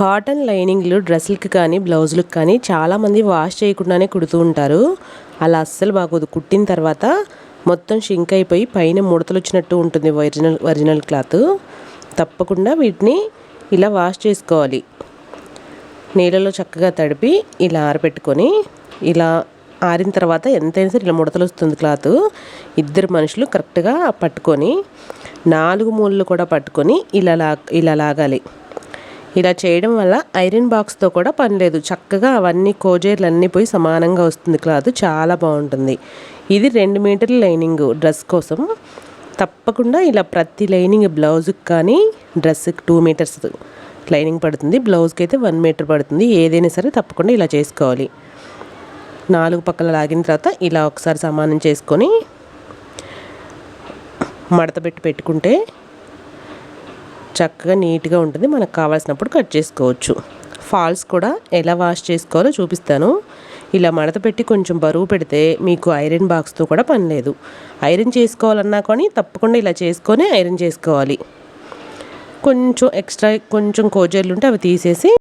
Cotton లైనింగ్లు డ్రెస్సులకి కానీ బ్లౌజులకు కానీ చాలామంది వాష్ చేయకుండానే కుడుతూ ఉంటారు. అలా అస్సలు బాగోదు. కుట్టిన తర్వాత మొత్తం షింక్ అయిపోయి పైన ముడతలు వచ్చినట్టు ఉంటుంది ఒరిజినల్ క్లాత్. తప్పకుండా వీటిని ఇలా వాష్ చేసుకోవాలి. నీళ్ళలో చక్కగా తడిపి ఇలా ఆరబెట్టుకొని ఇలా ఆరిన తర్వాత ఎంతైనా సరే ఇలా ముడతలు వస్తుంది క్లాత్. ఇద్దరు మనుషులు కరెక్ట్గా పట్టుకొని 4 మూలలు కూడా పట్టుకొని ఇలా లాగాలి. ఇలా చేయడం వల్ల ఐరన్ బాక్స్తో కూడా పని లేదు. చక్కగా అవన్నీ కోజేర్లు అన్నీ పోయి సమానంగా వస్తుంది క్లాత్. చాలా బాగుంటుంది. ఇది 2 మీటర్ల లైనింగ్ డ్రెస్ కోసం. తప్పకుండా ఇలా ప్రతి లైనింగ్ బ్లౌజ్కి కానీ డ్రెస్కి 2 మీటర్స్ లైనింగ్ పడుతుంది. బ్లౌజ్కి అయితే 1 మీటర్ పడుతుంది. ఏదైనా సరే తప్పకుండా ఇలా చేసుకోవాలి. 4 పక్కల లాగిన తర్వాత ఇలా ఒకసారి సమానం చేసుకొని మడత పెట్టుకుంటే చక్కగా నీట్గా ఉంటుంది. మనకు కావాల్సినప్పుడు కట్ చేసుకోవచ్చు. ఫాల్స్ కూడా ఎలా వాష్ చేసుకోవాలో చూపిస్తాను. ఇలా మడత పెట్టి కొంచెం బరువు పెడితే మీకు ఐరన్ బాక్స్తో కూడా పని లేదు. ఐరన్ చేసుకోవాలన్నా కానీ తప్పకుండా ఇలా చేసుకొని ఐరన్ చేసుకోవాలి. కొంచెం ఎక్స్ట్రా కొంచెం కోజర్లు ఉంటే అవి తీసేసి